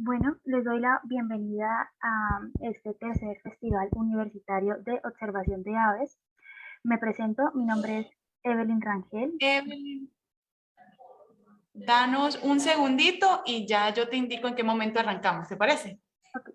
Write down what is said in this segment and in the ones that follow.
Bueno, les doy la bienvenida a este tercer Festival Universitario de Observación de Aves. Me presento, mi nombre es Evelyn Rangel. Evelyn, danos un segundito y ya yo te indico en qué momento arrancamos, ¿te parece? Ok.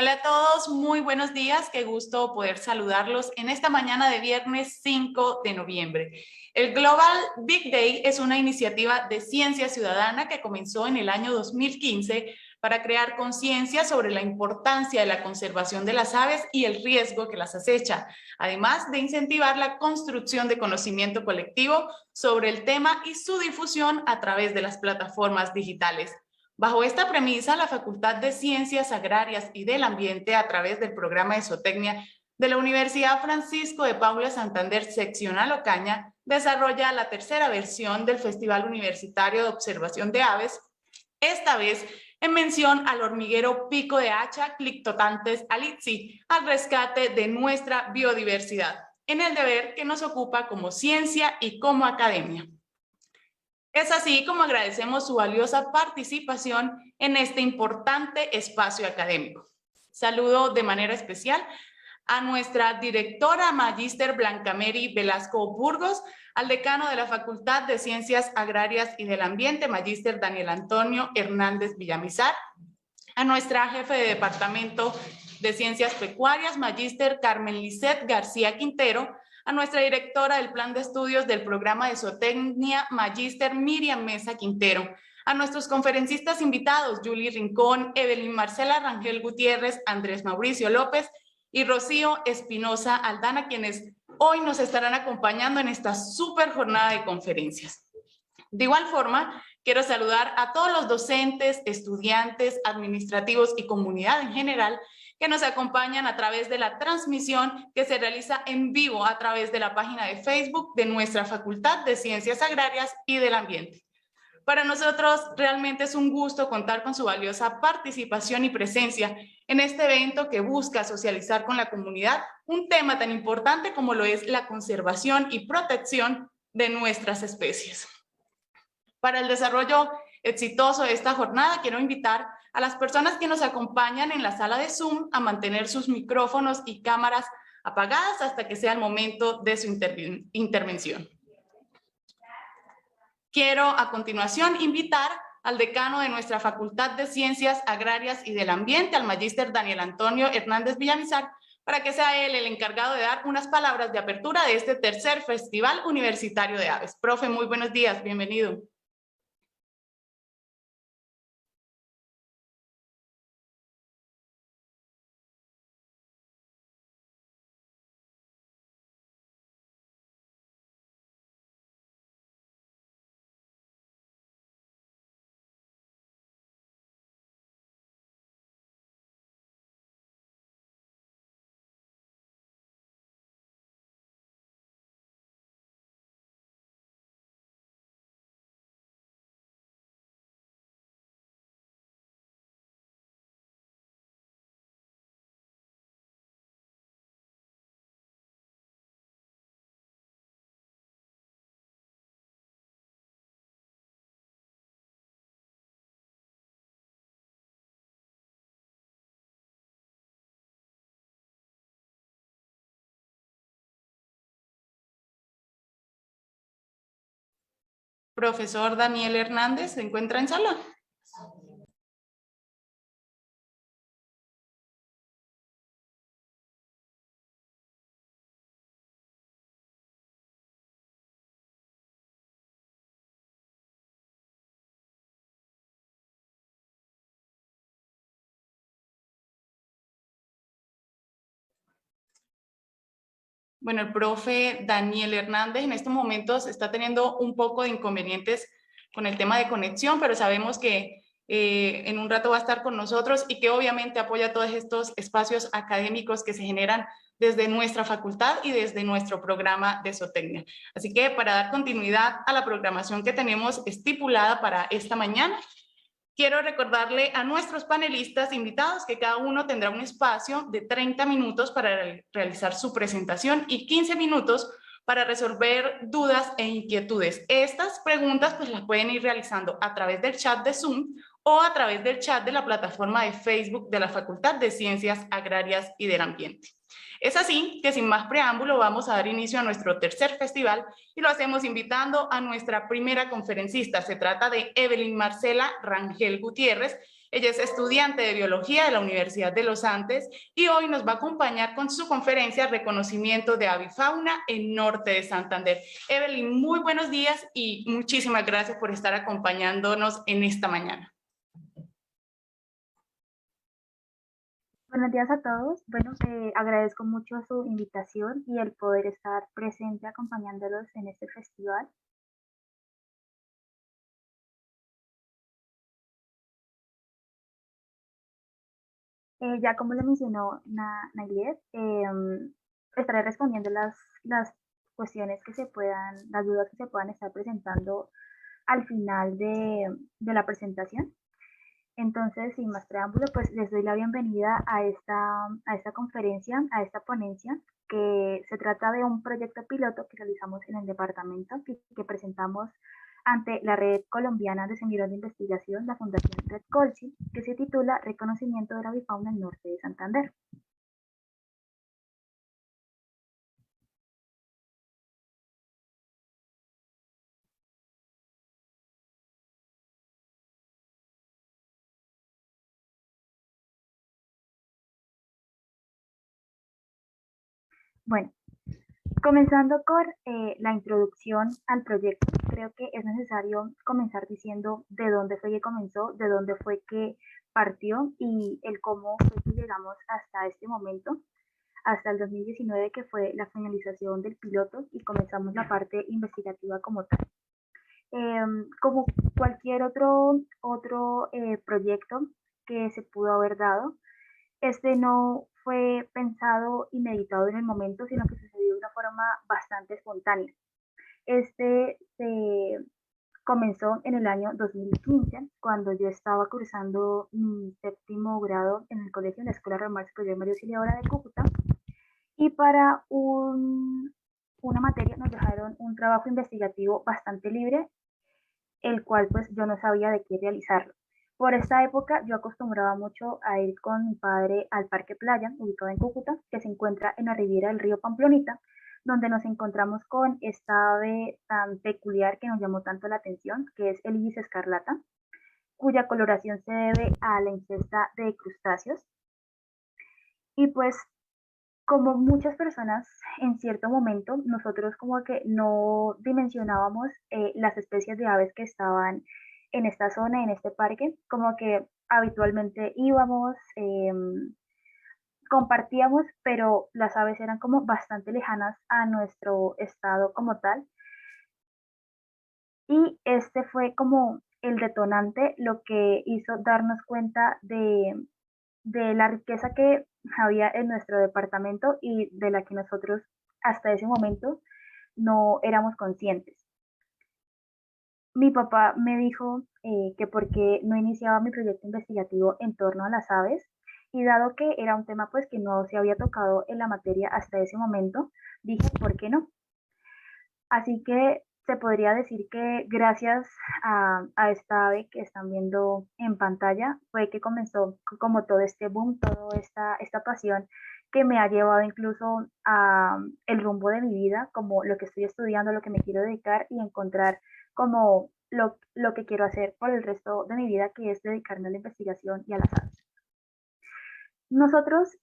Hola a todos, muy buenos días, qué gusto poder saludarlos en esta mañana de viernes 5 de noviembre. El Global Big Day es una iniciativa de ciencia ciudadana que comenzó en el año 2015 para crear conciencia sobre la importancia de la conservación de las aves y el riesgo que las acecha, además de incentivar la construcción de conocimiento colectivo sobre el tema y su difusión a través de las plataformas digitales. Bajo esta premisa, la Facultad de Ciencias Agrarias y del Ambiente, a través del programa de zootecnia de la Universidad Francisco de Paula Santander, seccional Ocaña, desarrolla la tercera versión del Festival Universitario de Observación de Aves, esta vez en mención al hormiguero pico de hacha Clictotantes alitzi, al rescate de nuestra biodiversidad, en el deber que nos ocupa como ciencia y como academia. Es así como agradecemos su valiosa participación en este importante espacio académico. Saludo de manera especial a nuestra directora Magíster Blancamery Velasco Burgos, al decano de la Facultad de Ciencias Agrarias y del Ambiente, Magíster Daniel Antonio Hernández Villamizar, a nuestra jefe de Departamento de Ciencias Pecuarias, Magíster Carmen Lisset García Quintero, a nuestra directora del Plan de Estudios del Programa de Zootecnia, Magíster Miriam Mesa Quintero, a nuestros conferencistas invitados, Julie Rincón, Evelyn Marcela Rangel Gutiérrez, Andrés Mauricio López y Rocío Espinosa Aldana, quienes hoy nos estarán acompañando en esta súper jornada de conferencias. De igual forma, quiero saludar a todos los docentes, estudiantes, administrativos y comunidad en general que nos acompañan a través de la transmisión que se realiza en vivo a través de la página de Facebook de nuestra Facultad de Ciencias Agrarias y del Ambiente. Para nosotros realmente es un gusto contar con su valiosa participación y presencia en este evento que busca socializar con la comunidad un tema tan importante como lo es la conservación y protección de nuestras especies. Para el desarrollo exitoso de esta jornada, quiero invitar a las personas que nos acompañan en la sala de Zoom a mantener sus micrófonos y cámaras apagadas hasta que sea el momento de su intervención. Quiero a continuación invitar al decano de nuestra Facultad de Ciencias Agrarias y del Ambiente, al magíster Daniel Antonio Hernández Villamizar, para que sea él el encargado de dar unas palabras de apertura de este tercer Festival Universitario de Aves. Profe, muy buenos días, bienvenido. Profesor Daniel Hernández, ¿se encuentra en sala? Bueno, el profe Daniel Hernández en estos momentos está teniendo un poco de inconvenientes con el tema de conexión, pero sabemos que en un rato va a estar con nosotros y que obviamente apoya todos estos espacios académicos que se generan desde nuestra facultad y desde nuestro programa de zootecnia. Así que para dar continuidad a la programación que tenemos estipulada para esta mañana, quiero recordarle a nuestros panelistas invitados que cada uno tendrá un espacio de 30 minutos para realizar su presentación y 15 minutos para resolver dudas e inquietudes. Estas preguntas pues las pueden ir realizando a través del chat de Zoom o a través del chat de la plataforma de Facebook de la Facultad de Ciencias Agrarias y del Ambiente. Es así que sin más preámbulo vamos a dar inicio a nuestro tercer festival y lo hacemos invitando a nuestra primera conferencista. Se trata de Evelyn Marcela Rangel Gutiérrez. Ella es estudiante de biología de la Universidad de los Andes y hoy nos va a acompañar con su conferencia Reconocimiento de Avifauna en Norte de Santander. Evelyn, muy buenos días y muchísimas gracias por estar acompañándonos en esta mañana. Buenos días a todos. Bueno, agradezco mucho su invitación y el poder estar presente acompañándolos en este festival. Ya como lo mencionó Naylet, estaré respondiendo las cuestiones que se puedan, las dudas que se puedan estar presentando al final de la presentación. Entonces, sin más preámbulo, pues les doy la bienvenida a esta conferencia, a esta ponencia, que se trata de un proyecto piloto que realizamos en el departamento, que presentamos ante la Red Colombiana de Semilleros de Investigación, la Fundación Red Colsi, que se titula Reconocimiento de la Avifauna en Norte de Santander. Bueno, comenzando con la introducción al proyecto, creo que es necesario comenzar diciendo de dónde fue que comenzó, de dónde fue que partió y el cómo fue que llegamos hasta este momento, hasta el 2019, que fue la finalización del piloto y comenzamos la parte investigativa como tal. Como cualquier otro proyecto que se pudo haber dado, este no fue pensado y meditado en el momento, sino que sucedió de una forma bastante espontánea. Este se comenzó en el año 2015, cuando yo estaba cursando mi séptimo grado en el colegio, en la Escuela Normal Superior María Auxiliadora de Cúcuta, y para una materia nos dejaron un trabajo investigativo bastante libre, el cual pues yo no sabía de qué realizarlo. Por esta época yo acostumbraba mucho a ir con mi padre al Parque Playa, ubicado en Cúcuta, que se encuentra en la ribera del río Pamplonita, donde nos encontramos con esta ave tan peculiar que nos llamó tanto la atención, que es el ibis escarlata, cuya coloración se debe a la ingesta de crustáceos. Y pues como muchas personas, en cierto momento, nosotros como que no dimensionábamos las especies de aves que estaban en esta zona, en este parque, como que habitualmente íbamos, compartíamos, pero las aves eran como bastante lejanas a nuestro estado como tal. Y este fue como el detonante, lo que hizo darnos cuenta de la riqueza que había en nuestro departamento y de la que nosotros hasta ese momento no éramos conscientes. Mi papá me dijo que por qué no iniciaba mi proyecto investigativo en torno a las aves, y dado que era un tema pues que no se había tocado en la materia hasta ese momento, dije, ¿por qué no? Así que se podría decir que gracias a esta ave que están viendo en pantalla fue que comenzó como todo este boom, toda esta pasión que me ha llevado incluso a el rumbo de mi vida, como lo que estoy estudiando, lo que me quiero dedicar y encontrar como lo que quiero hacer por el resto de mi vida, que es dedicarme a la investigación y a las aves. Nosotros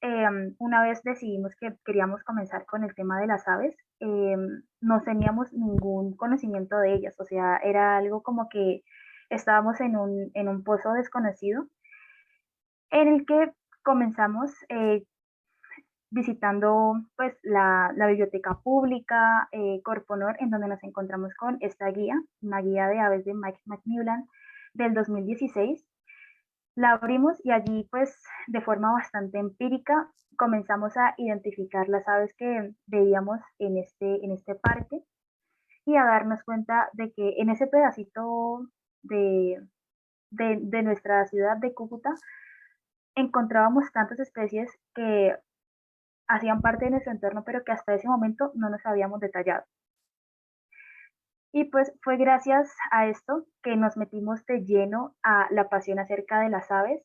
una vez decidimos que queríamos comenzar con el tema de las aves, no teníamos ningún conocimiento de ellas, o sea, era algo como que estábamos en un pozo desconocido en el que comenzamos visitando pues la biblioteca pública Corponor, en donde nos encontramos con esta guía, una guía de aves de Mike McMillan del 2016. La abrimos y allí pues de forma bastante empírica comenzamos a identificar las aves que veíamos en este parque y a darnos cuenta de que en ese pedacito de, de nuestra ciudad de Cúcuta encontrábamos tantas especies que hacían parte de nuestro entorno, pero que hasta ese momento no nos habíamos detallado. Y pues fue gracias a esto que nos metimos de lleno a la pasión acerca de las aves.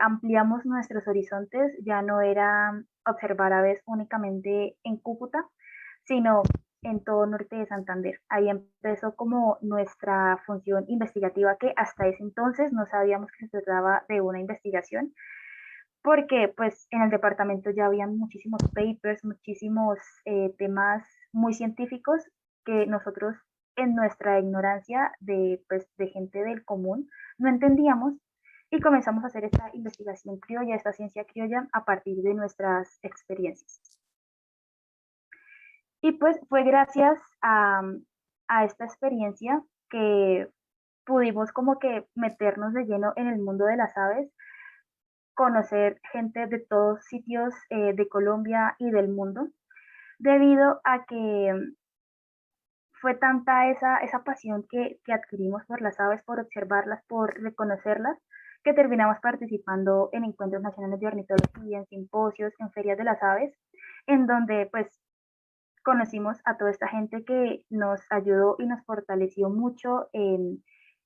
Ampliamos nuestros horizontes, ya no era observar aves únicamente en Cúcuta, sino en todo norte de Santander. Ahí empezó como nuestra función investigativa, que hasta ese entonces no sabíamos que se trataba de una investigación, porque pues en el departamento ya habían muchísimos papers, muchísimos temas muy científicos que nosotros en nuestra ignorancia pues, de gente del común no entendíamos y comenzamos a hacer esta investigación criolla, esta ciencia criolla a partir de nuestras experiencias. Y pues fue gracias a esta experiencia que pudimos como que meternos de lleno en el mundo de las aves, conocer gente de todos sitios de Colombia y del mundo, debido a que fue tanta esa pasión que adquirimos por las aves, por observarlas, por reconocerlas, que terminamos participando en encuentros nacionales de ornitología, en simposios, en ferias de las aves, en donde pues conocimos a toda esta gente que nos ayudó y nos fortaleció mucho en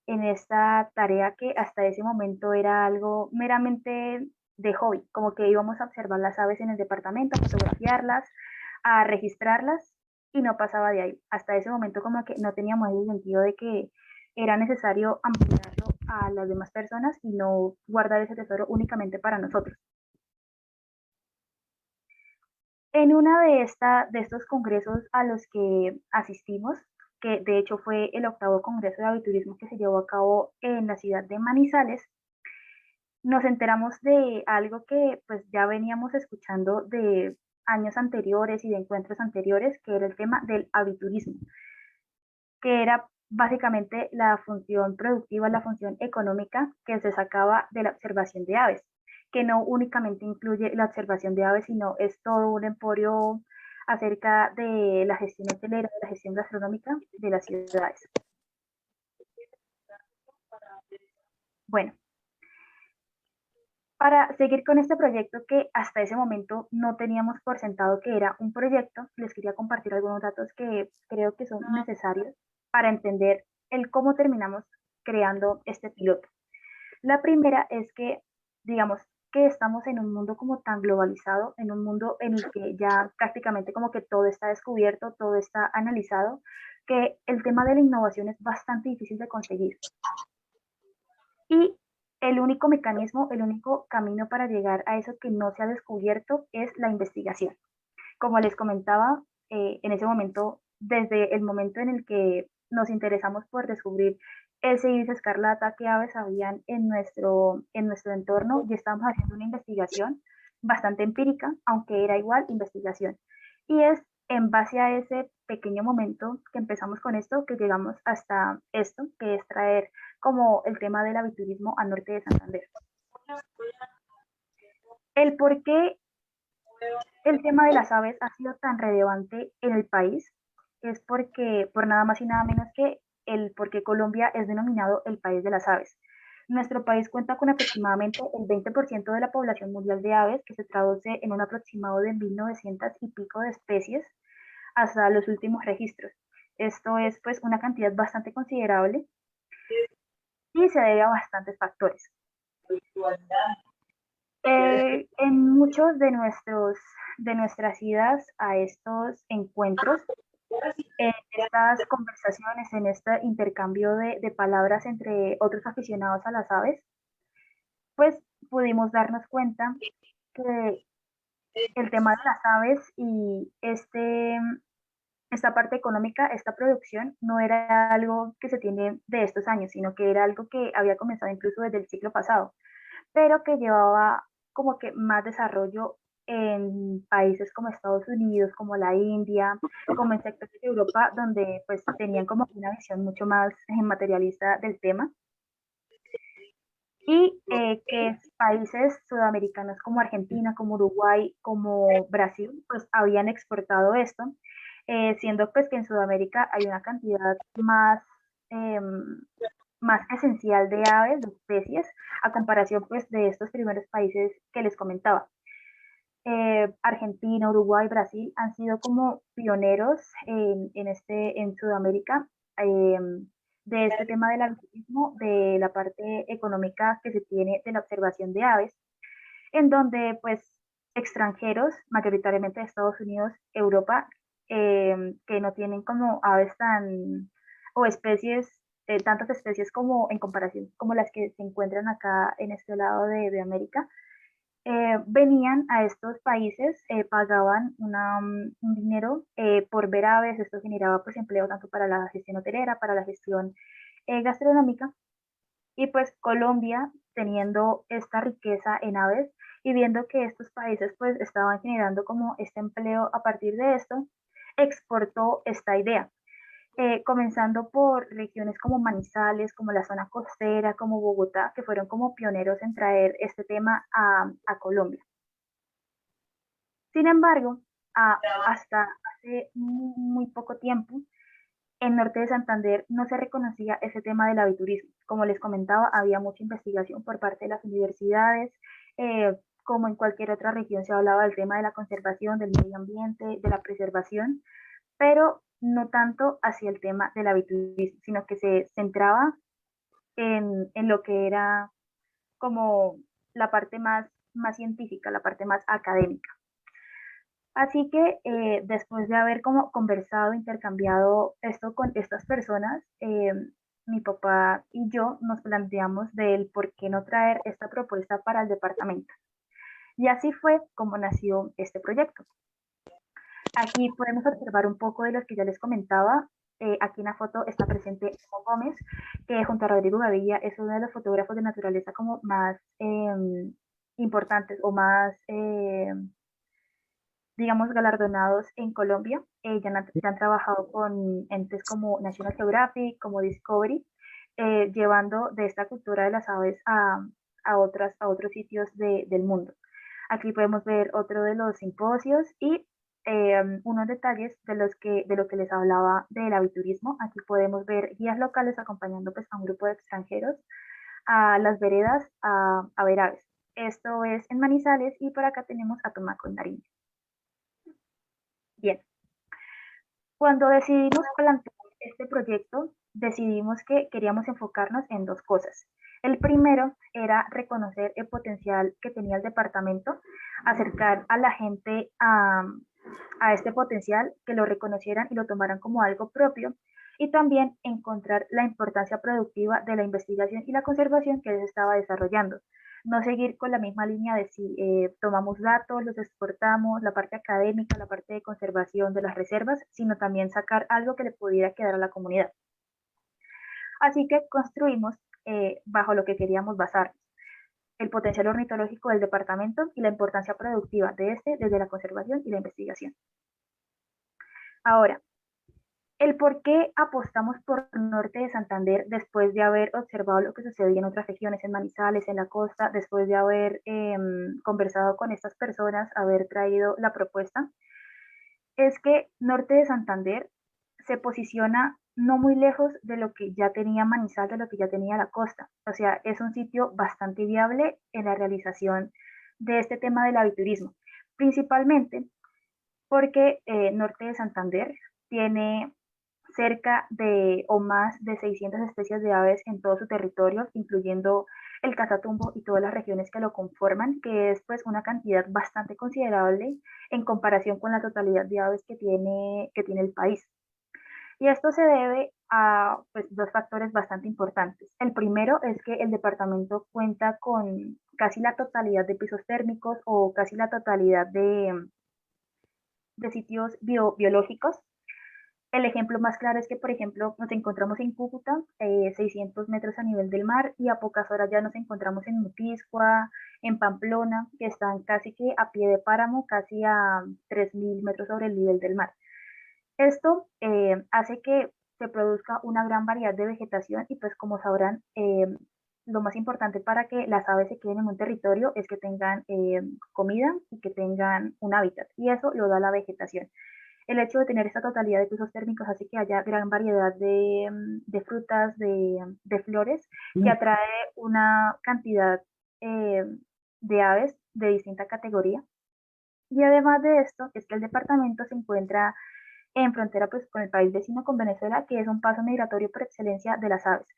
esta tarea que hasta ese momento era algo meramente de hobby, como que íbamos a observar las aves en el departamento, a fotografiarlas, a registrarlas y no pasaba de ahí. Hasta ese momento como que no teníamos el sentido de que era necesario ampliarlo a las demás personas y no guardar ese tesoro únicamente para nosotros. En una de estos congresos a los que asistimos, que de hecho fue el octavo congreso de aviturismo que se llevó a cabo en la ciudad de Manizales, nos enteramos de algo que pues ya veníamos escuchando de años anteriores y de encuentros anteriores, que era el tema del aviturismo, que era básicamente la función productiva, la función económica que se sacaba de la observación de aves, que no únicamente incluye la observación de aves, sino es todo un emporio acerca de la gestión hotelera, de la gestión gastronómica de las ciudades. Bueno, para seguir con este proyecto que hasta ese momento no teníamos por sentado que era un proyecto, les quería compartir algunos datos que creo que son necesarios para entender el cómo terminamos creando este piloto. La primera es que, digamos, que estamos en un mundo como tan globalizado, en un mundo en el que ya prácticamente como que todo está descubierto, todo está analizado, que el tema de la innovación es bastante difícil de conseguir. Y el único mecanismo, el único camino para llegar a eso que no se ha descubierto es la investigación. Como les comentaba, en ese momento, desde el momento en el que nos interesamos por descubrir ese iris escarlata, qué aves habían en nuestro entorno, ya estábamos haciendo una investigación bastante empírica, aunque era igual investigación. Y es en base a ese pequeño momento que empezamos con esto, que llegamos hasta esto, que es traer como el tema del aviturismo al norte de Santander. El por qué el tema de las aves ha sido tan relevante en el país es porque, por nada más y nada menos que el por qué Colombia es denominado el país de las aves. Nuestro país cuenta con aproximadamente el 20% de la población mundial de aves, que se traduce en un aproximado de 1.900 y pico de especies hasta los últimos registros. Esto es pues una cantidad bastante considerable y se debe a bastantes factores. En muchos de nuestras idas a estos encuentros, En estas conversaciones, en este intercambio de palabras entre otros aficionados a las aves, pues pudimos darnos cuenta que el tema de las aves y esta parte económica, esta producción, no era algo que se tiene de estos años, sino que era algo que había comenzado incluso desde el siglo pasado, pero que llevaba como que más desarrollo en países como Estados Unidos, como la India, como en sectores de Europa, donde pues tenían como una visión mucho más materialista del tema. Y que países sudamericanos como Argentina, como Uruguay, como Brasil, pues habían exportado esto, siendo pues que en Sudamérica hay una cantidad eh, más esencial de aves, de especies, a comparación pues de estos primeros países que les comentaba. Argentina, Uruguay, Brasil han sido como pioneros en Sudamérica, eh, de este tema del algoritmo, de la parte económica que se tiene de la observación de aves, en donde pues extranjeros, mayoritariamente de Estados Unidos, Europa, que no tienen como aves tan, o especies, tantas especies como en comparación como las que se encuentran acá en este lado de América, venían a estos países, pagaban un dinero por ver aves. Esto generaba pues empleo tanto para la gestión hotelera, para la gestión gastronómica, y pues Colombia, teniendo esta riqueza en aves y viendo que estos países pues estaban generando como este empleo a partir de esto, exportó esta idea, comenzando por regiones como Manizales, como la zona costera, como Bogotá, que fueron como pioneros en traer este tema a Colombia. Sin embargo, hasta hace muy poco tiempo, en Norte de Santander no se reconocía ese tema del aviturismo. Como les comentaba, había mucha investigación por parte de las universidades, como en cualquier otra región se hablaba del tema de la conservación, del medio ambiente, de la preservación, pero no tanto hacia el tema del aviturismo, sino que se centraba en lo que era como la parte más científica, la parte más académica. Así que después de haber como conversado, intercambiado esto con estas personas, mi papá y yo nos planteamos del por qué no traer esta propuesta para el departamento. Y así fue como nació este proyecto. Aquí podemos observar un poco de lo que ya les comentaba. Aquí en la foto está presente Hugo Gómez, que junto a Rodrigo Gavilla es uno de los fotógrafos de naturaleza como más importantes o más digamos, galardonados en Colombia. Ya han trabajado con entes como National Geographic, como Discovery, llevando de esta cultura de las aves a otros sitios del mundo. Aquí podemos ver otro de los simposios y unos detalles de lo que les hablaba del aviturismo. Aquí podemos ver guías locales acompañando pues, a un grupo de extranjeros a las veredas a ver aves. Esto es en Manizales y por acá tenemos a Tumaco, en Nariño. Bien, cuando decidimos plantear este proyecto, decidimos que queríamos enfocarnos en dos cosas. El primero era reconocer el potencial que tenía el departamento, acercar a la gente a este potencial, que lo reconocieran y lo tomaran como algo propio, y también encontrar la importancia productiva de la investigación y la conservación que se estaba desarrollando. No seguir con la misma línea de si tomamos datos, los exportamos, la parte académica, la parte de conservación de las reservas, sino también sacar algo que le pudiera quedar a la comunidad. Así que construimos bajo lo que queríamos basarnos: el potencial ornitológico del departamento y la importancia productiva de este desde la conservación y la investigación. Ahora, el por qué apostamos por Norte de Santander después de haber observado lo que sucedía en otras regiones, en Manizales, en la costa, después de haber conversado con estas personas, haber traído la propuesta, es que Norte de Santander se posiciona no muy lejos de lo que ya tenía Manizales, de lo que ya tenía la costa. O sea, es un sitio bastante viable en la realización de este tema del aviturismo, principalmente porque Norte de Santander tiene cerca de o más de 600 especies de aves en todo su territorio, incluyendo el Catatumbo y todas las regiones que lo conforman, que es pues una cantidad bastante considerable en comparación con la totalidad de aves que tiene el país. Y esto se debe a pues, dos factores bastante importantes. El primero es que el departamento cuenta con casi la totalidad de pisos térmicos o casi la totalidad de sitios biológicos. El ejemplo más claro es que, por ejemplo, nos encontramos en Cúcuta, 600 metros a nivel del mar, y a pocas horas ya nos encontramos en Mutiscua, en Pamplona, que están casi que a pie de páramo, casi a 3.000 metros sobre el nivel del mar. Esto hace que se produzca una gran variedad de vegetación y pues como sabrán, lo más importante para que las aves se queden en un territorio es que tengan comida y que tengan un hábitat y eso lo da la vegetación. El hecho de tener esta totalidad de pisos térmicos hace que haya gran variedad de frutas, de flores, que atrae una cantidad eh, de aves de distinta categoría. Y además de esto, es que el departamento se encuentra en frontera pues, con el país vecino, con Venezuela, que es un paso migratorio por excelencia de las aves,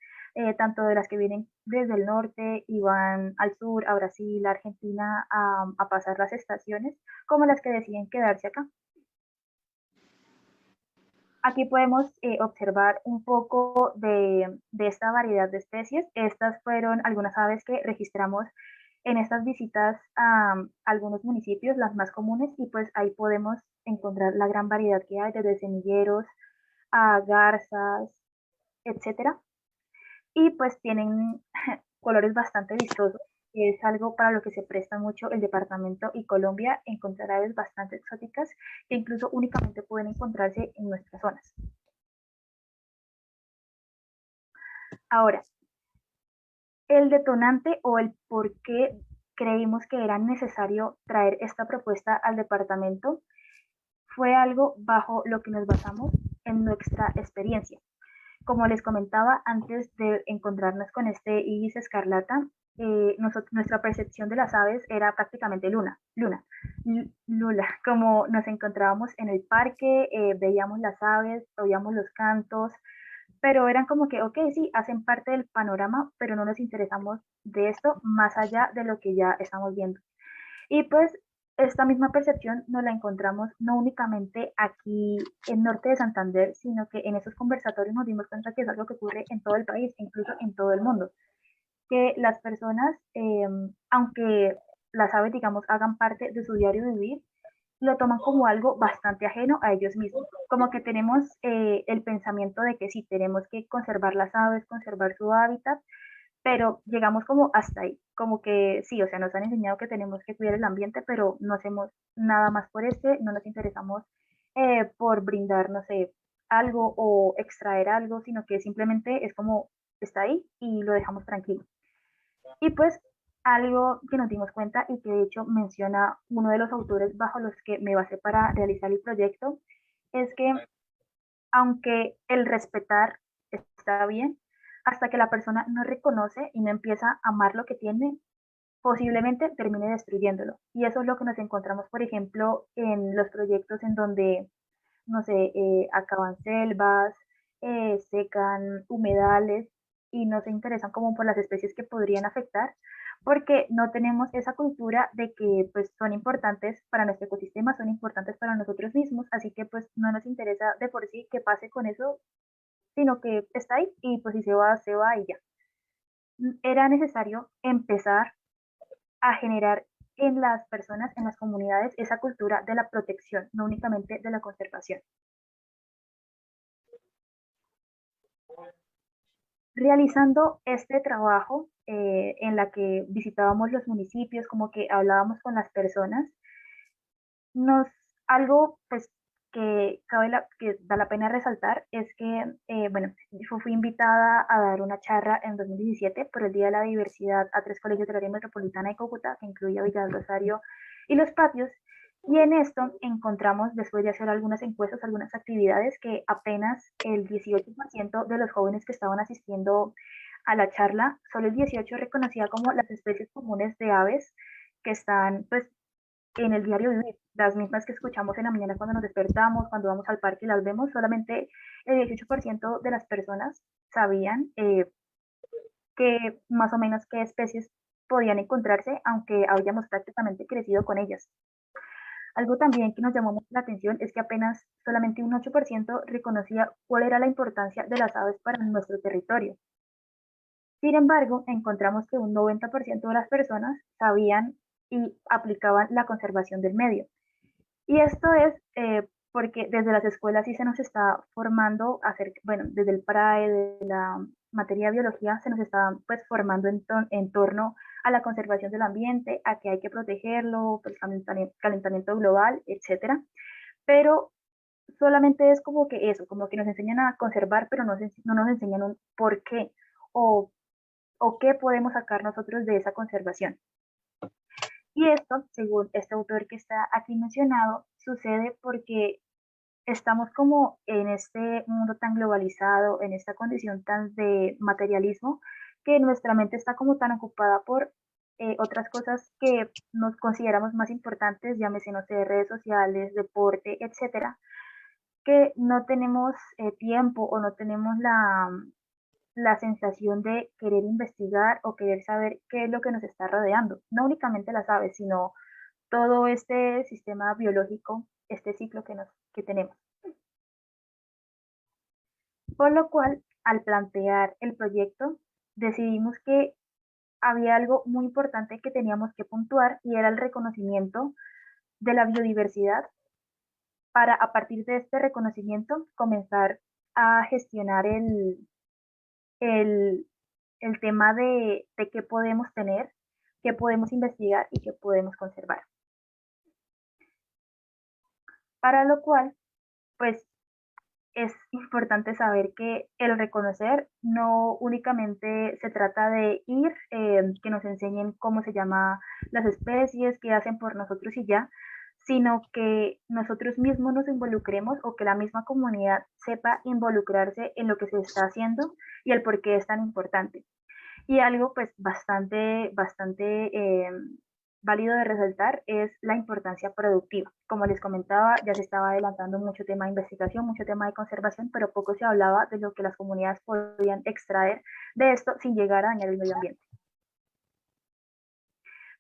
tanto de las que vienen desde el norte y van al sur, a Brasil, a Argentina, a pasar las estaciones, como las que deciden quedarse acá. Aquí podemos observar un poco de esta variedad de especies. Estas fueron algunas aves que registramos en estas visitas a algunos municipios, las más comunes, y pues ahí podemos encontrar la gran variedad que hay, desde semilleros a garzas, etcétera. Y pues tienen colores bastante vistosos, que es algo para lo que se presta mucho el departamento y Colombia, encontrar aves bastante exóticas que incluso únicamente pueden encontrarse en nuestras zonas. Ahora, el detonante o el por qué creímos que era necesario traer esta propuesta al departamento fue algo bajo lo que nos basamos en nuestra experiencia. Como les comentaba, antes de encontrarnos con este ibis escarlata, nuestra percepción de las aves era prácticamente lula, como nos encontrábamos en el parque, veíamos las aves, oíamos los cantos, pero eran como que, ok, sí, hacen parte del panorama, pero no nos interesamos de esto más allá de lo que ya estamos viendo. Y pues esta misma percepción nos la encontramos no únicamente aquí en Norte de Santander, sino que en esos conversatorios nos dimos cuenta que es algo que ocurre en todo el país, incluso en todo el mundo, que las personas, aunque las aves, digamos, hagan parte de su diario vivir, lo toman como algo bastante ajeno a ellos mismos. Como que tenemos el pensamiento de que sí, tenemos que conservar las aves, conservar su hábitat, pero llegamos como hasta ahí, como que sí, o sea, nos han enseñado que tenemos que cuidar el ambiente, pero no hacemos nada más por este, no nos interesamos por brindar, no sé, algo o extraer algo, sino que simplemente es como está ahí y lo dejamos tranquilo. Y pues algo que nos dimos cuenta y que de hecho menciona uno de los autores bajo los que me basé para realizar el proyecto, es que aunque el respetar está bien, hasta que la persona no reconoce y no empieza a amar lo que tiene, posiblemente termine destruyéndolo. Y eso es lo que nos encontramos, por ejemplo, en los proyectos en donde, no sé, acaban selvas, secan humedales y no se interesan como por las especies que podrían afectar, porque no tenemos esa cultura de que pues son importantes para nuestro ecosistema, son importantes para nosotros mismos, así que pues no nos interesa de por sí qué pase con eso, sino que está ahí y pues si se va y ya. Era necesario empezar a generar en las personas, en las comunidades, esa cultura de la protección, no únicamente de la conservación. Realizando este trabajo en la que visitábamos los municipios, como que hablábamos con las personas, nos algo pues que da la pena resaltar es que, bueno, yo fui invitada a dar una charla en 2017 por el Día de la Diversidad a 3 colegios del área metropolitana de Cúcuta, que incluía Villa del Rosario y Los Patios, y en esto encontramos, después de hacer algunas encuestas, algunas actividades, que apenas el 18% de los jóvenes que estaban asistiendo a la charla, solo el 18% reconocía como las especies comunes de aves que están pues en el diario vivir, las mismas que escuchamos en la mañana cuando nos despertamos, cuando vamos al parque y las vemos, solamente el 18% de las personas sabían que más o menos qué especies podían encontrarse, aunque habíamos prácticamente crecido con ellas. Algo también que nos llamó mucho la atención es que apenas solamente un 8% reconocía cuál era la importancia de las aves para nuestro territorio. Sin embargo, encontramos que un 90% de las personas sabían y aplicaban la conservación del medio. Y esto es porque desde las escuelas sí se nos está formando, bueno, desde el PRAE, de la materia de biología, se nos está pues formando en torno a la conservación del ambiente, a que hay que protegerlo, pues, calentamiento global, etcétera. Pero solamente es como que eso, como que nos enseñan a conservar, pero no nos enseñan un por qué o, o qué podemos sacar nosotros de esa conservación. Y esto, según este autor que está aquí mencionado, sucede porque estamos como en este mundo tan globalizado, en esta condición tan de materialismo, que nuestra mente está como tan ocupada por otras cosas que nos consideramos más importantes, llámese, no sé, redes sociales, deporte, etcétera, que no tenemos tiempo o no tenemos la sensación de querer investigar o querer saber qué es lo que nos está rodeando. No únicamente las aves, sino todo este sistema biológico, este ciclo que tenemos. Por lo cual, al plantear el proyecto, decidimos que había algo muy importante que teníamos que puntuar y era el reconocimiento de la biodiversidad para, a partir de este reconocimiento, comenzar a gestionar el, el tema de qué podemos tener, qué podemos investigar y qué podemos conservar. Para lo cual, pues es importante saber que el reconocer no únicamente se trata de ir, que nos enseñen cómo se llaman las especies, qué hacen por nosotros y ya, sino que nosotros mismos nos involucremos o que la misma comunidad sepa involucrarse en lo que se está haciendo y el por qué es tan importante. Y algo pues bastante válido de resaltar es la importancia productiva. Como les comentaba, ya se estaba adelantando mucho tema de investigación, mucho tema de conservación, pero poco se hablaba de lo que las comunidades podían extraer de esto sin llegar a dañar el medio ambiente.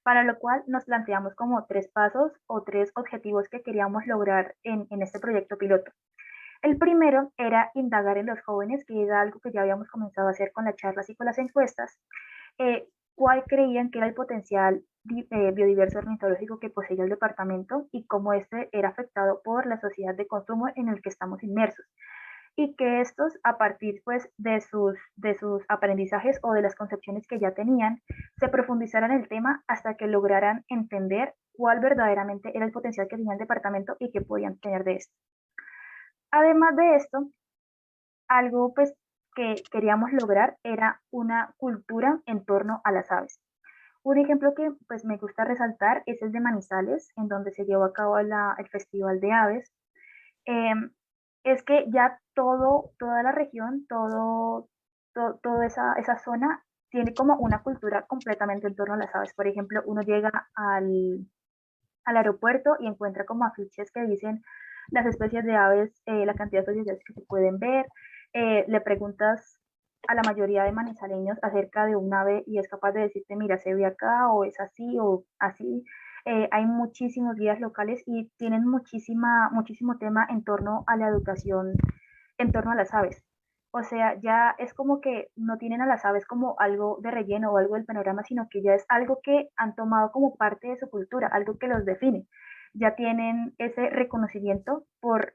Para lo cual nos planteamos como 3 pasos o 3 objetivos que queríamos lograr en este proyecto piloto. El primero era indagar en los jóvenes, que era algo que ya habíamos comenzado a hacer con las charlas y con las encuestas, cuál creían que era el potencial biodiverso ornitológico que poseía el departamento y cómo este era afectado por la sociedad de consumo en el que estamos inmersos. Y que estos, a partir pues, de sus aprendizajes o de las concepciones que ya tenían, se profundizaran en el tema hasta que lograran entender cuál verdaderamente era el potencial que tenía el departamento y qué podían tener de esto. Además de esto, algo pues que queríamos lograr era una cultura en torno a las aves. Un ejemplo que pues me gusta resaltar es el de Manizales, en donde se llevó a cabo el Festival de Aves. Eh, es que ya toda la región, toda esa zona tiene como una cultura completamente en torno a las aves. Por ejemplo, uno llega al aeropuerto y encuentra como afiches que dicen las especies de aves, la cantidad de especies que se pueden ver. Le preguntas a la mayoría de manizaleños acerca de un ave y es capaz de decirte, mira, se ve acá o es así o así. Hay muchísimos guías locales y tienen muchísimo tema en torno a la educación, en torno a las aves. O sea, ya es como que no tienen a las aves como algo de relleno o algo del panorama, sino que ya es algo que han tomado como parte de su cultura, algo que los define. Ya tienen ese reconocimiento por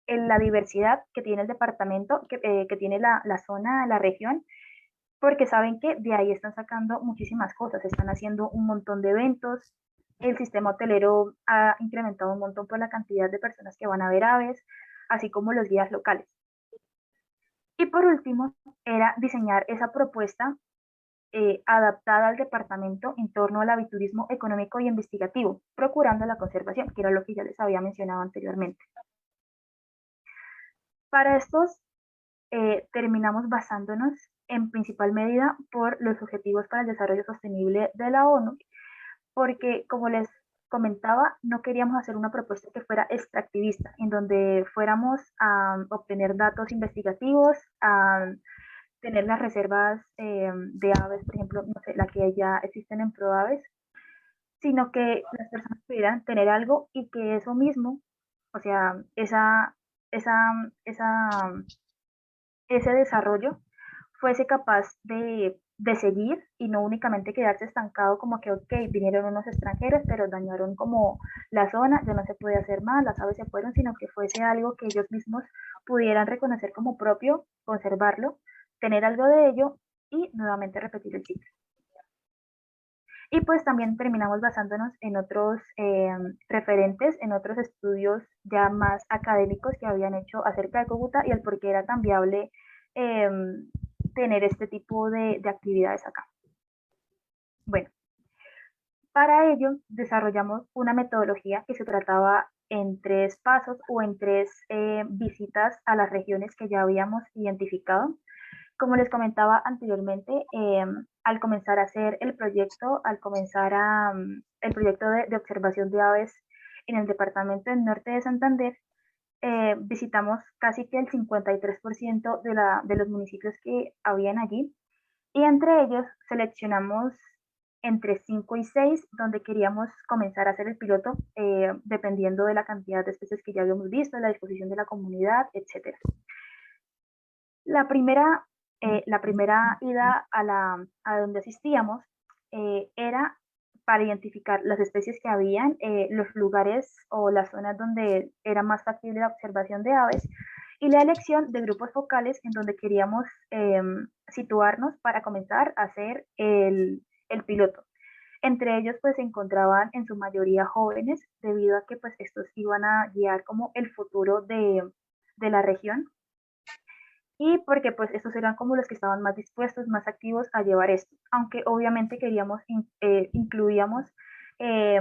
la diversidad que tiene el departamento, que tiene la zona, la región, porque saben que de ahí están sacando muchísimas cosas, están haciendo un montón de eventos, el sistema hotelero ha incrementado un montón por la cantidad de personas que van a ver aves, así como los guías locales. Y por último, era diseñar esa propuesta adaptada al departamento en torno al aviturismo económico y investigativo, procurando la conservación, que era lo que ya les había mencionado anteriormente. Para estos, terminamos basándonos en principal medida por los Objetivos para el Desarrollo Sostenible de la ONU, porque como les comentaba, no queríamos hacer una propuesta que fuera extractivista, en donde fuéramos a obtener datos investigativos, a tener las reservas de aves, por ejemplo, no sé, la que ya existen en ProAves, sino que las personas pudieran tener algo y que eso mismo, o sea, esa, esa, ese desarrollo fuese capaz de seguir y no únicamente quedarse estancado como que, ok, vinieron unos extranjeros, pero dañaron como la zona, ya no se puede hacer más, las aves se fueron, sino que fuese algo que ellos mismos pudieran reconocer como propio, conservarlo, tener algo de ello y nuevamente repetir el ciclo. Y pues también terminamos basándonos en otros referentes, en otros estudios ya más académicos que habían hecho acerca de Cúcuta y el por qué era tan viable eh, tener este tipo de actividades acá. Bueno, para ello desarrollamos una metodología que se trataba en 3 pasos o en 3 visitas a las regiones que ya habíamos identificado. Como les comentaba anteriormente, al comenzar a hacer el proyecto, el proyecto de observación de aves en el departamento del norte de Santander, visitamos casi que el 53% de los municipios que habían allí y entre ellos seleccionamos entre 5 y 6 donde queríamos comenzar a hacer el piloto, dependiendo de la cantidad de especies que ya habíamos visto, la disposición de la comunidad, etcétera. La primera, la primera ida a donde asistíamos era para identificar las especies que habían, los lugares o las zonas donde era más factible la observación de aves y la elección de grupos focales en donde queríamos situarnos para comenzar a hacer el piloto. Entre ellos pues se encontraban en su mayoría jóvenes debido a que pues estos iban a guiar como el futuro de la región y porque pues estos eran como los que estaban más dispuestos, más activos a llevar esto, aunque obviamente incluíamos eh,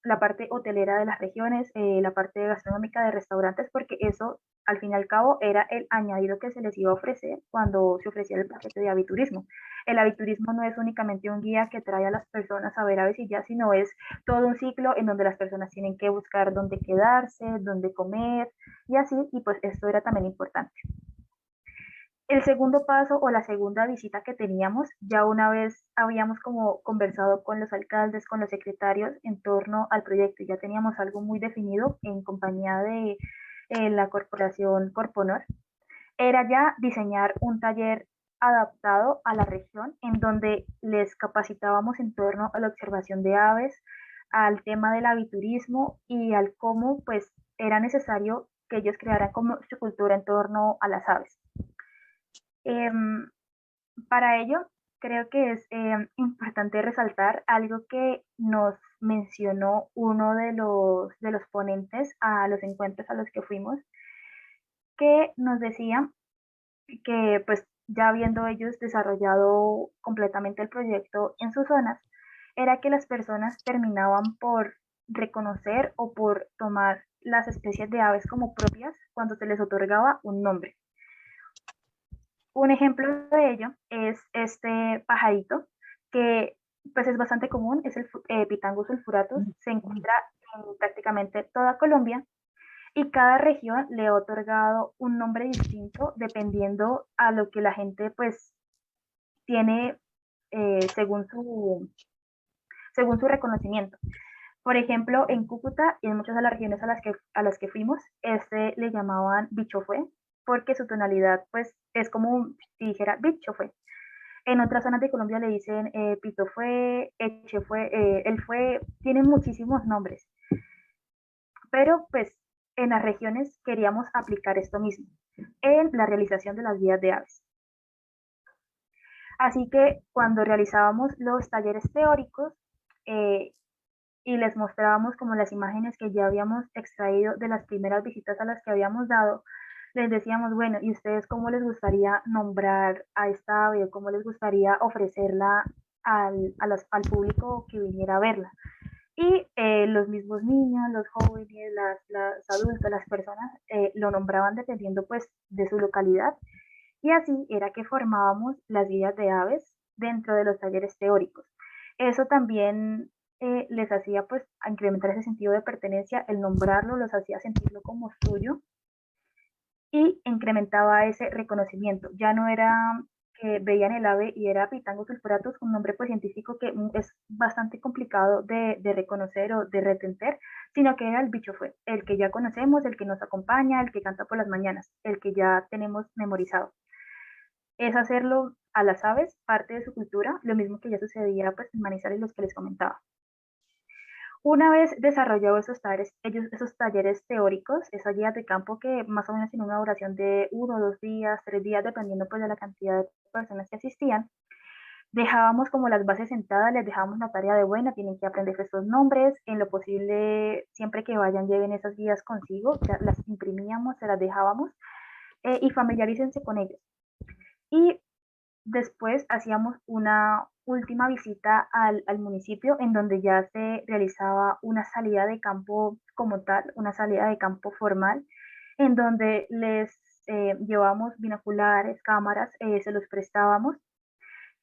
la parte hotelera de las regiones, la parte gastronómica de restaurantes, porque eso al fin y al cabo era el añadido que se les iba a ofrecer cuando se ofrecía el paquete de aviturismo. El aviturismo no es únicamente un guía que trae a las personas a ver aves y ya, sino es todo un ciclo en donde las personas tienen que buscar dónde quedarse, dónde comer y así, y pues esto era también importante. El segundo paso o la segunda visita que teníamos, ya una vez habíamos como conversado con los alcaldes, con los secretarios en torno al proyecto, ya teníamos algo muy definido en compañía de la corporación Corponor, era ya diseñar un taller adaptado a la región en donde les capacitábamos en torno a la observación de aves, al tema del aviturismo y al cómo pues era necesario que ellos crearan como su cultura en torno a las aves. Em, para ello, creo que es importante resaltar algo que nos mencionó uno de los ponentes a los encuentros a los que fuimos, que nos decía que pues ya habiendo ellos desarrollado completamente el proyecto en sus zonas, era que las personas terminaban por reconocer o por tomar las especies de aves como propias cuando se les otorgaba un nombre. Un ejemplo de ello es este pajarito que pues es bastante común, es el Pitangus sulfuratus, se encuentra en prácticamente toda Colombia y cada región le ha otorgado un nombre distinto dependiendo a lo que la gente pues tiene según según su reconocimiento. Por ejemplo, en Cúcuta y en muchas de las regiones a las que fuimos, este le llamaban bicho fue, porque su tonalidad pues es como si dijera bicho fue. En otras zonas de Colombia le dicen pito fue, eche fue, él fue, tienen muchísimos nombres. Pero pues en las regiones queríamos aplicar esto mismo en la realización de las guías de aves. Así que cuando realizábamos los talleres teóricos, eh, y les mostrábamos como las imágenes que ya habíamos extraído de las primeras visitas a las que habíamos dado, les decíamos, bueno, ¿y ustedes cómo les gustaría nombrar a esta ave? ¿Cómo les gustaría ofrecerla al público que viniera a verla? Y los mismos niños, los jóvenes, las adultos, las personas lo nombraban dependiendo pues de su localidad y así era que formábamos las guías de aves dentro de los talleres teóricos. Eso también les hacía pues incrementar ese sentido de pertenencia, el nombrarlo los hacía sentirlo como suyo y incrementaba ese reconocimiento. Ya no era que veían el ave y era Pitango sulfuratus, un nombre pues científico que es bastante complicado de reconocer o de retener, sino que era el bicho fue, el que ya conocemos, el que nos acompaña, el que canta por las mañanas, el que ya tenemos memorizado. Es hacerlo a las aves, parte de su cultura, lo mismo que ya sucedía pues en Manizales, los que les comentaba. Una vez desarrollados esos talleres teóricos, esas guías de campo que más o menos tienen una duración de 1, 2 días, 3 días, dependiendo pues de la cantidad de personas que asistían, dejábamos como las bases sentadas, les dejábamos la tarea de buena, tienen que aprender estos nombres, en lo posible, siempre que vayan, lleven esas guías consigo, ya las imprimíamos, se las dejábamos y familiarícense con ellos. Y después hacíamos una última visita al municipio en donde ya se realizaba una salida de campo como tal, una salida de campo formal, en donde les llevábamos binoculares, cámaras, se los prestábamos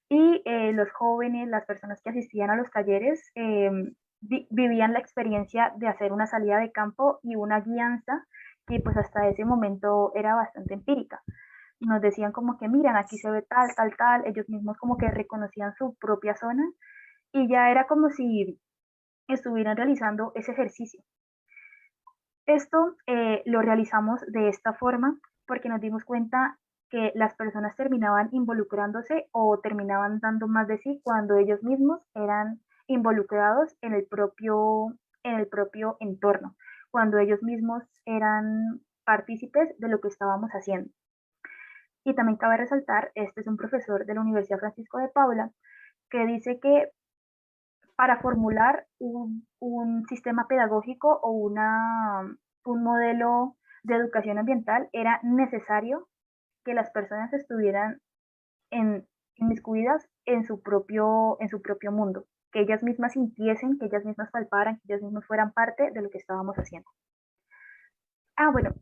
y los jóvenes, las personas que asistían a los talleres, vivían la experiencia de hacer una salida de campo y una guianza que pues hasta ese momento era bastante empírica. Nos decían como que miran, aquí se ve tal, tal, tal, ellos mismos como que reconocían su propia zona y ya era como si estuvieran realizando ese ejercicio. Esto lo realizamos de esta forma porque nos dimos cuenta que las personas terminaban involucrándose o terminaban dando más de sí cuando ellos mismos eran involucrados en el propio entorno, cuando ellos mismos eran partícipes de lo que estábamos haciendo. Y también cabe resaltar, este es un profesor de la Universidad Francisco de Paula, que dice que para formular un sistema pedagógico o un modelo de educación ambiental era necesario que las personas estuvieran inmiscuidas en su propio mundo, que ellas mismas sintiesen, que ellas mismas palparan, que ellas mismas fueran parte de lo que estábamos haciendo. Ah, bueno,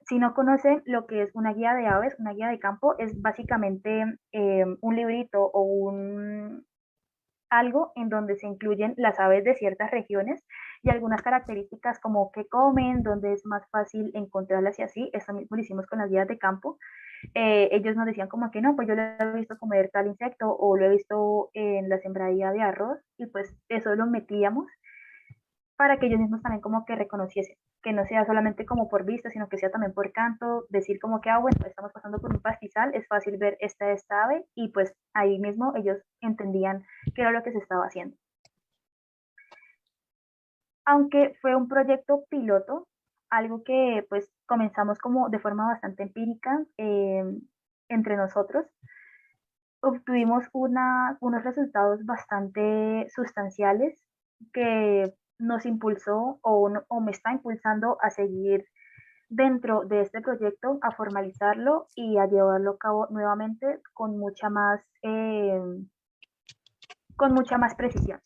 si no conocen lo que es una guía de aves, una guía de campo, es básicamente un librito o algo en donde se incluyen las aves de ciertas regiones y algunas características como qué comen, dónde es más fácil encontrarlas y así. Eso mismo lo hicimos con las guías de campo. Ellos nos decían como que no, pues yo lo he visto comer tal insecto o lo he visto en la sembradía de arroz y pues eso lo metíamos para que ellos mismos también como que reconociesen, que no sea solamente como por vista, sino que sea también por canto, decir como que, ah, bueno, estamos pasando por un pastizal, es fácil ver esta ave, y pues ahí mismo ellos entendían qué era lo que se estaba haciendo. Aunque fue un proyecto piloto, algo que pues comenzamos como de forma bastante empírica entre nosotros, obtuvimos unos resultados bastante sustanciales que nos impulsó o me está impulsando a seguir dentro de este proyecto, a formalizarlo y a llevarlo a cabo nuevamente con mucha más precisión.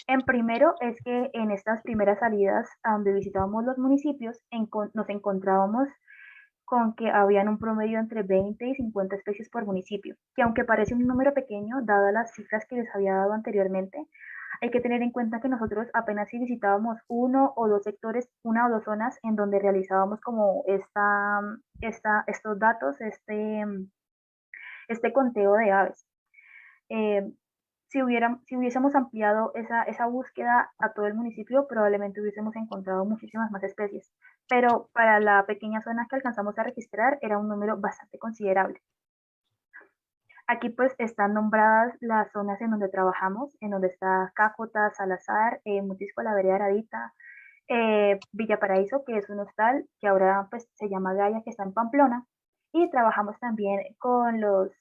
En primero es que en estas primeras salidas a donde visitábamos los municipios nos encontrábamos con que habían un promedio entre 20 y 50 especies por municipio, que aunque parece un número pequeño, dadas las cifras que les había dado anteriormente, hay que tener en cuenta que nosotros apenas si visitábamos 1 o 2 sectores, 1 o 2 zonas en donde realizábamos como estos datos, este conteo de aves. Eh, si hubiésemos ampliado esa búsqueda a todo el municipio, probablemente hubiésemos encontrado muchísimas más especies, pero para la pequeña zona que alcanzamos a registrar era un número bastante considerable. Aquí pues están nombradas las zonas en donde trabajamos, en donde está Cácota, Salazar, Mutisco, La Vereda Aradita, Villa Paraíso, que es un hostal que ahora pues se llama Gaia, que está en Pamplona, y trabajamos también con los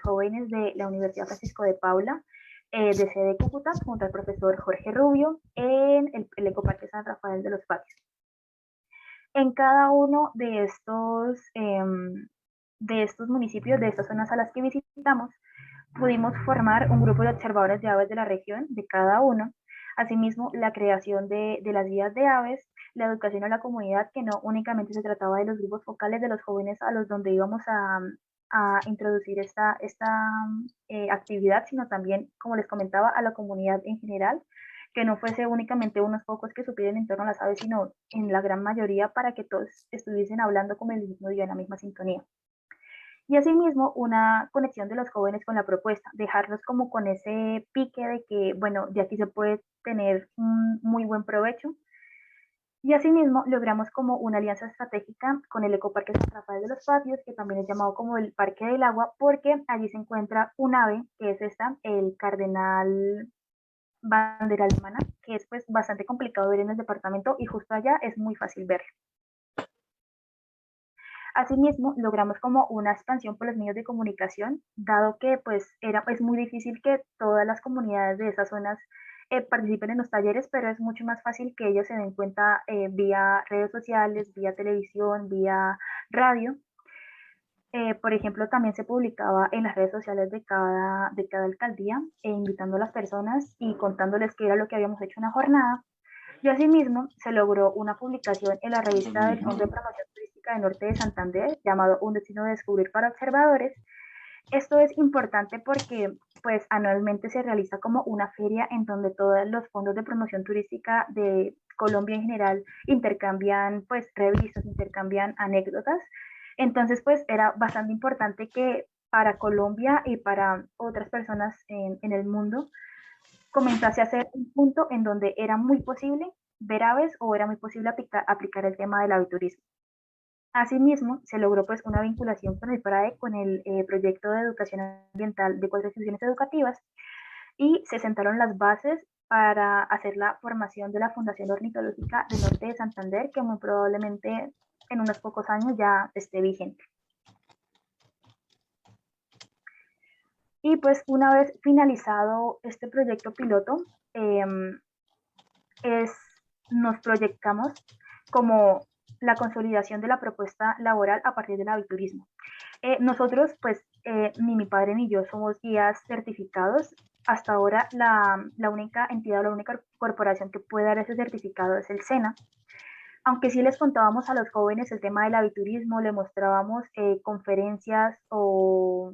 jóvenes de la Universidad Francisco de Paula, de sede Cúcuta, junto al profesor Jorge Rubio, en el Ecoparque San Rafael de los Patios. En cada uno de estos municipios, de estas zonas a las que visitamos, pudimos formar un grupo de observadores de aves de la región, de cada uno. Asimismo, la creación de las guías de aves, la educación a la comunidad, que no únicamente se trataba de los grupos focales de los jóvenes a los donde íbamos a introducir esta actividad, sino también, como les comentaba, a la comunidad en general, que no fuese únicamente unos pocos que supieran en torno a las aves, sino en la gran mayoría para que todos estuviesen hablando como el mismo día, en la misma sintonía. Y asimismo, una conexión de los jóvenes con la propuesta, dejarlos como con ese pique de que, bueno, de aquí se puede tener un muy buen provecho. Y asimismo, logramos como una alianza estratégica con el Ecoparque San Rafael de los Patios, que también es llamado como el Parque del Agua, porque allí se encuentra un ave, que es esta, el cardenal bandera alemana, que es pues bastante complicado ver en el departamento y justo allá es muy fácil verlo. Asimismo, logramos como una expansión por los medios de comunicación, dado que pues es muy difícil que todas las comunidades de esas zonas participen en los talleres, pero es mucho más fácil que ellos se den cuenta vía redes sociales, vía televisión, vía radio. Por ejemplo, también se publicaba en las redes sociales de cada alcaldía, invitando a las personas y contándoles qué era lo que habíamos hecho en la jornada. Y asimismo, se logró una publicación en la revista del Fondo de Promoción Turística de Norte de Santander, llamado Un Destino de Descubrir para Observadores. Esto es importante porque pues anualmente se realiza como una feria en donde todos los fondos de promoción turística de Colombia en general intercambian pues revistas, intercambian anécdotas. Entonces pues era bastante importante que para Colombia y para otras personas en el mundo comenzase a ser un punto en donde era muy posible ver aves o era muy posible aplicar el tema del aviturismo. Asimismo, se logró pues una vinculación con el PRAE, con el proyecto de educación ambiental de 4 instituciones educativas y se sentaron las bases para hacer la formación de la Fundación Ornitológica del Norte de Santander, que muy probablemente en unos pocos años ya esté vigente. Y pues una vez finalizado este proyecto piloto, eh, es, nos proyectamos como la consolidación de la propuesta laboral a partir del aviturismo. Nosotros, pues, ni mi padre ni yo somos guías certificados. Hasta ahora la única entidad o la única corporación que puede dar ese certificado es el SENA. Aunque sí les contábamos a los jóvenes el tema del aviturismo, le mostrábamos conferencias o,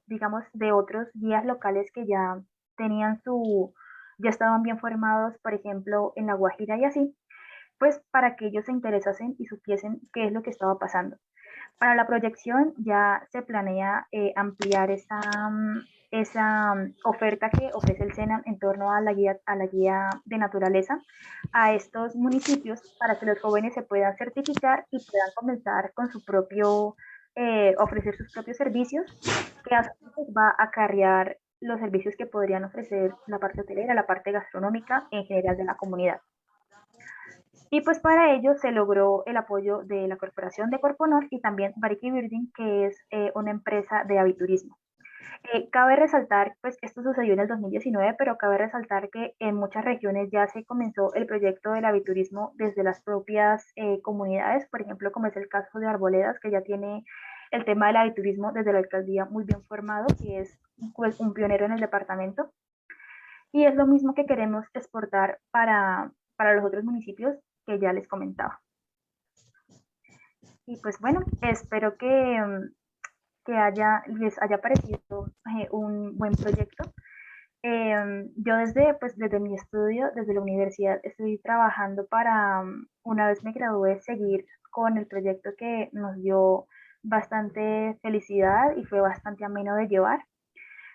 digamos, de otros guías locales que ya tenían ya estaban bien formados, por ejemplo, en La Guajira y así, pues para que ellos se interesasen y supiesen qué es lo que estaba pasando. Para la proyección ya se planea ampliar esa oferta que ofrece el SENA en torno a la guía de naturaleza a estos municipios para que los jóvenes se puedan certificar y puedan comenzar con su propio, ofrecer sus propios servicios, que a su vez va a acarrear los servicios que podrían ofrecer la parte hotelera, la parte gastronómica en general de la comunidad. Y pues para ello se logró el apoyo de la Corporación de Corponor y también Bariki Birding, que es una empresa de aviturismo. Cabe resaltar, pues esto sucedió en el 2019, pero cabe resaltar que en muchas regiones ya se comenzó el proyecto del aviturismo desde las propias comunidades, por ejemplo, como es el caso de Arboledas, que ya tiene el tema del aviturismo desde la alcaldía muy bien formado, que es pues, un pionero en el departamento. Y es lo mismo que queremos exportar para los otros municipios que ya les comentaba. Y pues bueno, espero les haya parecido un buen proyecto. Yo desde mi estudio, desde la universidad, estoy trabajando para, una vez me gradué, seguir con el proyecto que nos dio bastante felicidad y fue bastante ameno de llevar,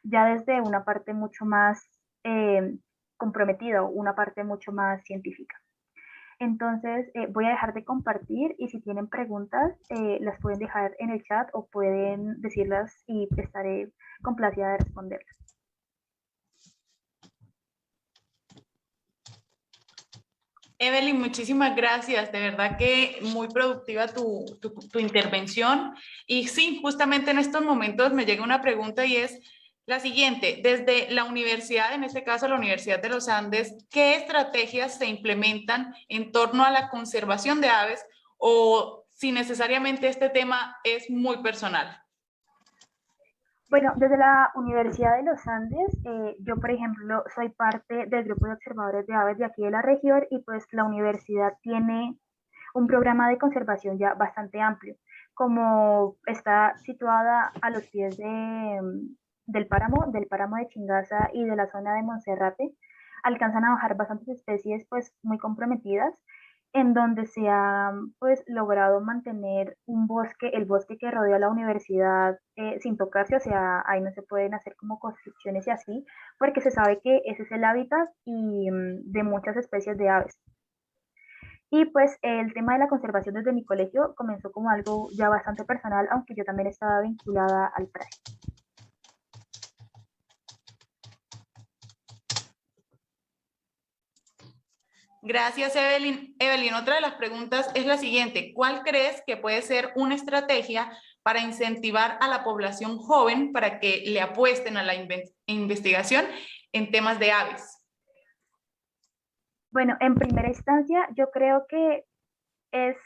ya desde una parte mucho más eh, comprometida, una parte mucho más científica. Entonces, voy a dejar de compartir y si tienen preguntas, las pueden dejar en el chat o pueden decirlas y estaré complacida de responderlas. Evelyn, muchísimas gracias. De verdad que muy productiva tu intervención. Y sí, justamente en estos momentos me llega una pregunta y es la siguiente. Desde la universidad, en este caso la Universidad de los Andes, ¿qué estrategias se implementan en torno a la conservación de aves o si necesariamente este tema es muy personal? Bueno, desde la Universidad de los Andes, yo, por ejemplo, soy parte del grupo de observadores de aves de aquí de la región y pues la universidad tiene un programa de conservación ya bastante amplio. Como está situada a los pies del páramo de Chingaza y de la zona de Monserrate, alcanzan a bajar bastantes especies pues muy comprometidas en donde se ha pues logrado mantener un bosque, el bosque que rodea la universidad sin tocarse, o sea, ahí no se pueden hacer como construcciones y así, porque se sabe que ese es el hábitat y de muchas especies de aves. Y pues el tema de la conservación desde mi colegio comenzó como algo ya bastante personal, aunque yo también estaba vinculada al PRAE. Gracias, Evelyn. Evelyn, otra de las preguntas es la siguiente. ¿Cuál crees que puede ser una estrategia para incentivar a la población joven para que le apuesten a la investigación en temas de aves? Bueno, en primera instancia, yo creo que es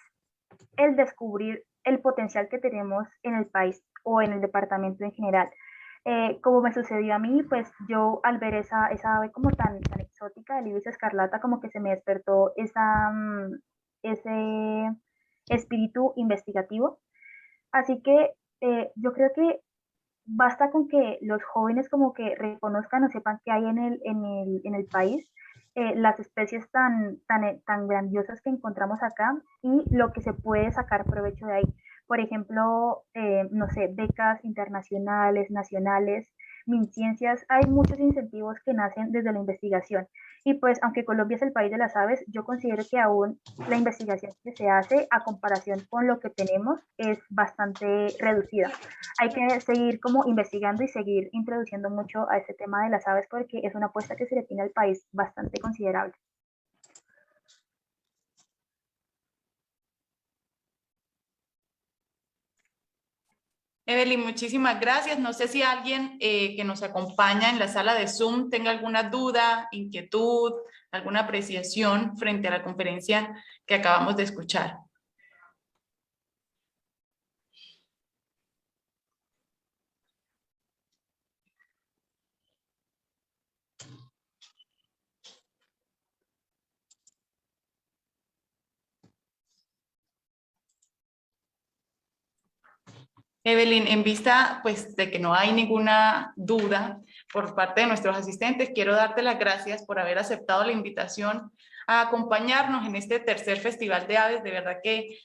el descubrir el potencial que tenemos en el país o en el departamento en general. Como me sucedió a mí, pues yo al ver esa ave como tan exótica, el ibis escarlata, como que se me despertó ese espíritu investigativo. Así que yo creo que basta con que los jóvenes como que reconozcan o sepan que hay en el país las especies tan grandiosas que encontramos acá y lo que se puede sacar provecho de ahí. Por ejemplo, no sé, becas internacionales, nacionales, MinCiencias, hay muchos incentivos que nacen desde la investigación. Y pues, aunque Colombia es el país de las aves, yo considero que aún la investigación que se hace a comparación con lo que tenemos es bastante reducida. Hay que seguir como investigando y seguir introduciendo mucho a este tema de las aves porque es una apuesta que se le tiene al país bastante considerable. Evelyn, muchísimas gracias. No sé si alguien que nos acompaña en la sala de Zoom tenga alguna duda, inquietud, alguna apreciación frente a la conferencia que acabamos de escuchar. Evelyn, en vista pues, de que no hay ninguna duda por parte de nuestros asistentes, quiero darte las gracias por haber aceptado la invitación a acompañarnos en este tercer Festival de Aves. De verdad que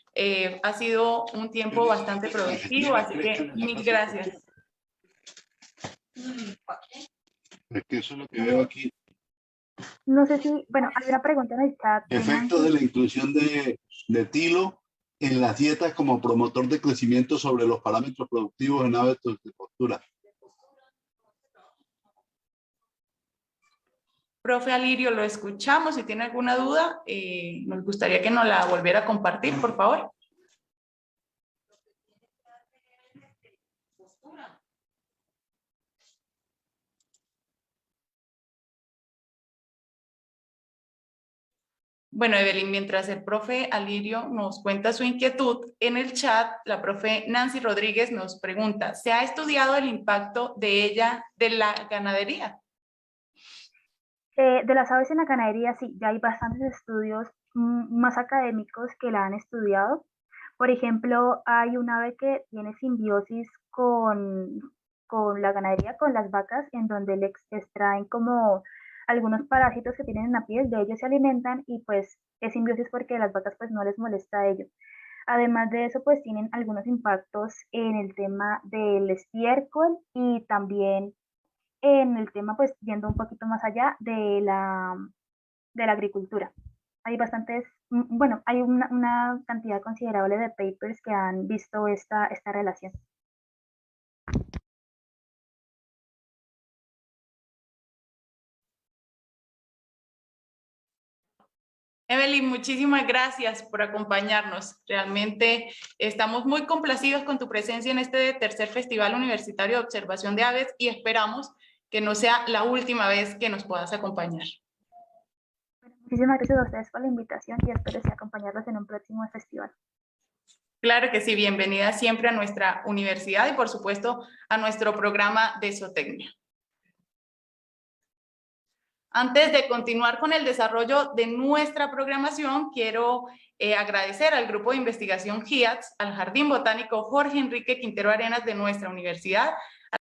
ha sido un tiempo bastante productivo, así que mil gracias. Es que eso es lo que veo aquí. No sé si, bueno, hay una pregunta en el chat. Efectos de la inclusión de tilo en las dietas como promotor de crecimiento sobre los parámetros productivos en aves de postura. Profe Alirio, lo escuchamos. Si tiene alguna duda, nos gustaría que nos la volviera a compartir, por favor. Bueno, Evelyn, mientras el profe Alirio nos cuenta su inquietud, en el chat la profe Nancy Rodríguez nos pregunta, ¿se ha estudiado el impacto de ella de la ganadería? De las aves en la ganadería, sí, ya hay bastantes estudios más académicos que la han estudiado. Por ejemplo, hay un ave que tiene simbiosis con la ganadería, con las vacas, en donde le extraen como algunos parásitos que tienen en la piel, de ellos se alimentan y pues es simbiosis porque a las vacas pues no les molesta a ello. Además de eso, pues tienen algunos impactos en el tema del estiércol y también en el tema, pues yendo un poquito más allá de la agricultura. Hay bastantes, bueno, hay una cantidad considerable de papers que han visto esta relación. Evelyn, muchísimas gracias por acompañarnos. Realmente estamos muy complacidos con tu presencia en este tercer Festival Universitario de Observación de Aves y esperamos que no sea la última vez que nos puedas acompañar. Muchísimas gracias a ustedes por la invitación y espero acompañarlos en un próximo festival. Claro que sí, bienvenida siempre a nuestra universidad y por supuesto a nuestro programa de zootecnia. Antes de continuar con el desarrollo de nuestra programación, quiero agradecer al Grupo de Investigación GIATS, al Jardín Botánico Jorge Enrique Quintero Arenas de nuestra universidad,